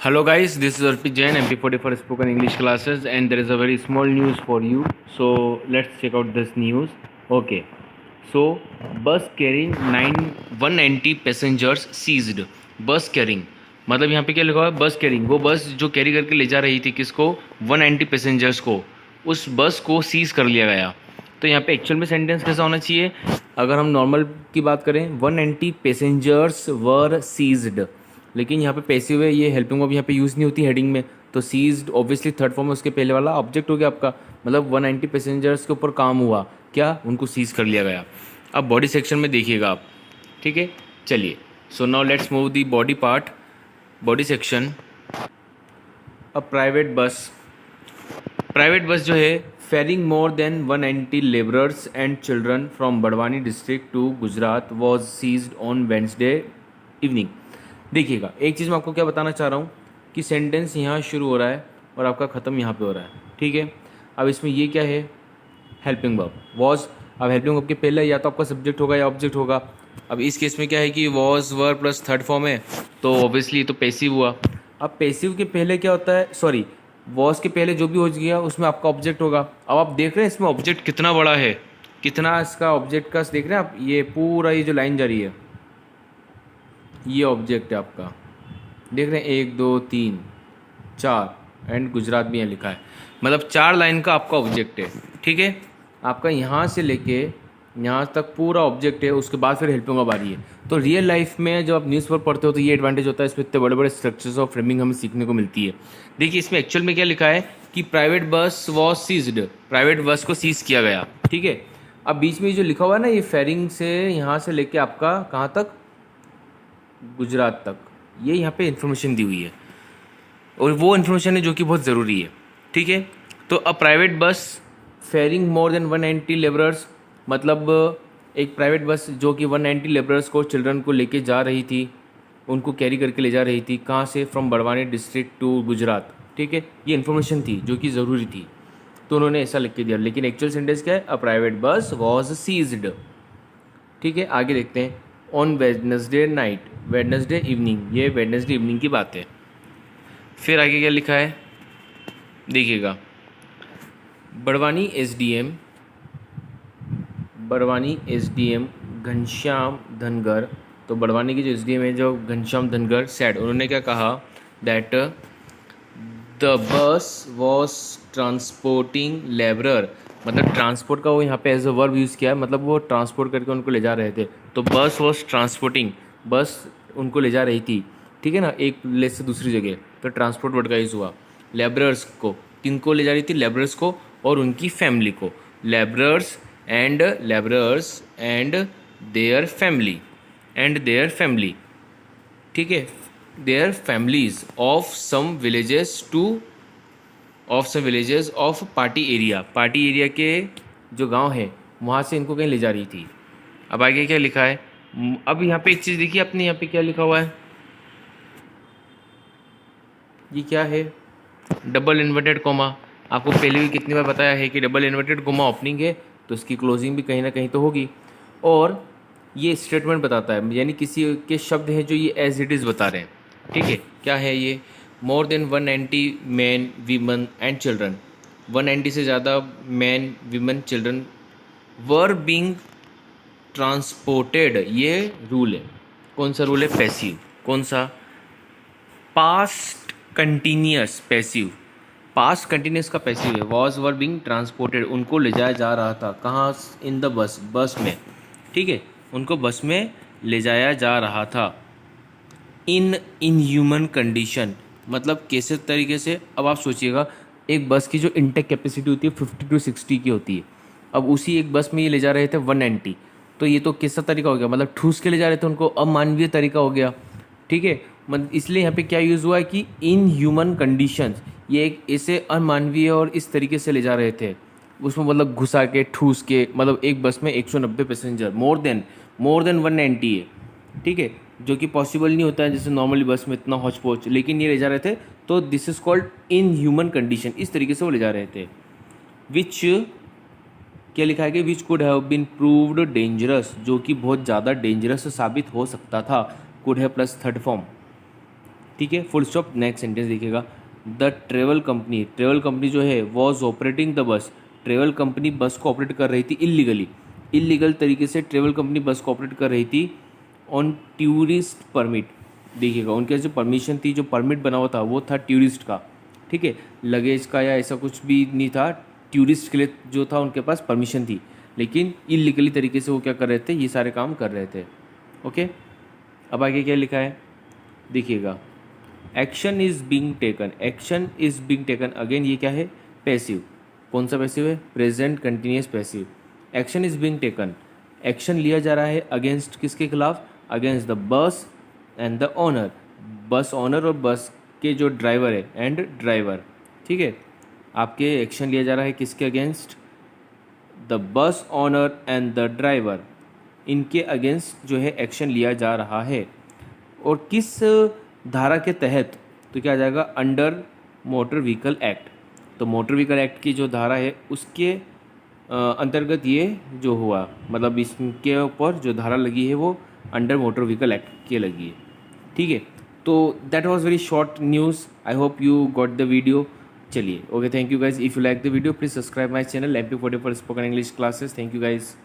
Hello guys, this is Arpit Jain, MP40 for spoken English classes, and there is a very small news for you. So let's check out this news. Okay, so bus carrying 190 passengers seized. बस carrying मतलब यहाँ पे क्या लिखा हुआ है? बस carrying, वो बस जो कैरी करके ले जा रही थी किसको? 190 पैसेंजर्स को, उस बस को सीज कर लिया गया। तो यहाँ पे एक्चुअल में सेंटेंस कैसा होना चाहिए? अगर हम नॉर्मल की बात करें, 190 पैसेंजर्स वर सीज्ड, लेकिन यहाँ पे पैसिव है, ये हेल्पिंग वर्ब यहाँ पे यूज़ नहीं होती हेडिंग में, तो सीज्ड ऑब्वियसली थर्ड फॉर्म में उसके पहले वाला ऑब्जेक्ट हो गया आपका, मतलब 190 पैसेंजर्स के ऊपर काम हुआ, क्या? उनको सीज कर लिया गया। अब बॉडी सेक्शन में देखिएगा आप, ठीक है? चलिए, so now let's move the body part, body section. A private bus जो है ferrying more than 190 labourers and children from Barwani district to Gujarat was seized on Wednesday evening. देखिएगा, एक चीज़ मैं आपको क्या बताना चाह रहा हूँ कि सेंटेंस यहाँ शुरू हो रहा है और आपका ख़त्म यहाँ पे हो रहा है, ठीक है? अब इसमें ये क्या है? Helping verb was. अब हेल्पिंग वर्ब के पहले या तो आपका सब्जेक्ट होगा या ऑब्जेक्ट होगा। अब इस केस में क्या है कि was were plus third form है, तो ऑब्वियसली तो पैसिव हुआ। अब पैसिव के पहले क्या होता है? सॉरी, वॉज के पहले जो भी हो गया उसमें आपका ऑब्जेक्ट होगा। अब आप देख रहे हैं इसमें ऑब्जेक्ट कितना बड़ा है, कितना इसका ऑब्जेक्ट का देख रहे हैं आप, ये पूरा ये जो लाइन जा रही है ये ऑब्जेक्ट है आपका, देख रहे हैं? 1 2 3 4 एंड गुजरात भी यहाँ लिखा है, मतलब 4 लाइन का आपका ऑब्जेक्ट है, ठीक है? आपका यहाँ से लेके यहाँ तक पूरा ऑब्जेक्ट है, उसके बाद फिर हेल्पिंग वर्ब आ रही है। तो रियल लाइफ में जब आप न्यूज़पेपर पढ़ते हो तो ये एडवांटेज होता है, इसमें इतने बड़े बड़े स्ट्रक्चर्स ऑफ फ्रेमिंग हमें सीखने को मिलती है। देखिए इसमें एक्चुअल में क्या लिखा है कि private bus was seized, private bus को सीज किया गया, ठीक है? अब बीच में जो लिखा हुआ है ना, ये फेरिंग से यहाँ से लेके आपका कहाँ तक? गुजरात तक, ये यहाँ पे इन्फॉर्मेशन दी हुई है और वो इन्फॉर्मेशन है जो कि बहुत ज़रूरी है, ठीक है? तो a private bus fairing more than 190 labourers, मतलब एक प्राइवेट बस जो कि 190 लेबरर्स को, चिल्ड्रन को लेके जा रही थी, उनको कैरी करके ले जा रही थी, कहाँ से? From Barwani district to Gujarat, ठीक है? ये इन्फॉर्मेशन थी जो कि ज़रूरी थी, तो उन्होंने ऐसा लिख के दिया। लेकिन एक्चुअल सेंटेंस क्या है? A private bus was seized, ठीक है? आगे देखते हैं। On Wednesday night, Wednesday evening, ये वेडनेसडे इवनिंग की बात है। फिर आगे क्या लिखा है देखिएगा, बड़वानी एसडीएम घनश्याम धनगर, तो बड़वानी की जो एसडीएम है जो घनश्याम धनगर सेड, उन्होंने क्या कहा? That the bus was transporting labourer, मतलब ट्रांसपोर्ट का वो यहाँ पे एज अ वर्ब यूज़ किया है, मतलब वो ट्रांसपोर्ट करके उनको ले जा रहे थे। तो बस वॉज ट्रांसपोर्टिंग, बस उनको ले जा रही थी, ठीक है ना, एक प्लेस से दूसरी जगह, तो ट्रांसपोर्ट वर्ड का यूज़ हुआ। लेबरर्स को, किनको ले जा रही थी? लेबरर्स को और उनकी फैमिली को, लेबरर्स एंड देयर फैमिली, ठीक है? Their families of some villages of party area के जो गांव है वहाँ से इनको कहीं ले जा रही थी। अब आगे क्या लिखा है? अब यहाँ पे एक चीज़ देखिए आपने, यहाँ पे क्या लिखा हुआ है? ये क्या है? Double inverted coma. आपको पहले भी कितनी बार बताया है कि डबल इन्वर्टेड कोमा ओपनिंग है तो इसकी क्लोजिंग भी कहीं ना कहीं तो होगी, और ये स्टेटमेंट बताता है, यानी किसी के शब्द हैं जो ये एज इट इज़ बता रहे हैं, ठीक है? क्या है ये? मोर than 190 man women and children, 190 से ज़्यादा man women children were being transported, ये रूल है। कौन सा रूल है? पैसिव। कौन सा? Past continuous passive, past continuous का पैसिव है। वॉज वर बींग ट्रांसपोर्टेड, उनको ले जाया जा रहा था, कहाँ? इन द बस में, ठीक है? उनको बस में ले जाया जा रहा था। इन ह्यूमन कंडीशन, मतलब कैसे तरीके से? अब आप सोचिएगा, एक बस की जो इनटेक कैपेसिटी होती है 50 to 60 की होती है, अब उसी एक बस में ये ले जा रहे थे 190, तो ये तो कैसा तरीका हो गया? मतलब ठूस के ले जा रहे थे उनको, अमानवीय तरीका हो गया, ठीक है? मतलब इसलिए यहाँ पे क्या यूज़ हुआ है कि इन ह्यूमन कंडीशंस, ये एक ऐसे अमानवीय और इस तरीके से ले जा रहे थे, उसमें मतलब घुसा के, ठूस के, मतलब एक बस में 190 पैसेंजर, मोर देन 190 है, ठीक है? जो कि पॉसिबल नहीं होता है जैसे नॉर्मली बस में इतना हौच पौच, लेकिन ये ले जा रहे थे, तो this is called in human condition, इस तरीके से वो ले जा रहे थे। विच, क्या लिखा है कि which could have been proved dangerous, जो कि बहुत ज़्यादा डेंजरस साबित हो सकता था। Could have plus third form, ठीक है, फुल स्टॉप। नेक्स्ट सेंटेंस देखिएगा, द ट्रेवल कंपनी जो है was operating the bus, travel company bus को ऑपरेट कर रही थी इलीगली, इलीगल तरीके से ट्रेवल कंपनी बस को ऑपरेट कर रही थी ऑन टूरिस्ट परमिट। देखिएगा उनके जो परमिशन थी, जो परमिट बना हुआ था वो था टूरिस्ट का, ठीक है, लगेज का या ऐसा कुछ भी नहीं था, टूरिस्ट के लिए जो था उनके पास परमिशन थी, लेकिन इलीगली तरीके से वो क्या कर रहे थे, ये सारे काम कर रहे थे। ओके, अब आगे क्या लिखा है देखिएगा, action is being taken, action is being taken, again ये क्या है, पैसिव। कौन सा पैसिव है, present continuous passive. Action is being taken, action लिया जा रहा है अगेंस्ट किसके खिलाफ, against the bus and the owner, बस ओनर और बस के जो ड्राइवर है एंड ड्राइवर, ठीक है, आपके एक्शन लिया जा रहा है किसके against, the bus owner and the driver, इनके अगेंस्ट जो है एक्शन लिया जा रहा है। और किस धारा के तहत, तो क्या आ जाएगा, अंडर मोटर व्हीकल एक्ट, तो मोटर व्हीकल एक्ट की जो धारा है उसके अंतर्गत ये जो हुआ, मतलब इसके ऊपर जो धारा लगी है वो अंडर मोटर व्हीकल एक्ट के लगी है, ठीक है। तो that was very short news, I hope you got the video. चलिए, okay, thank you guys, if you like the video please subscribe my channel MP40 for spoken English classes. Thank you guys.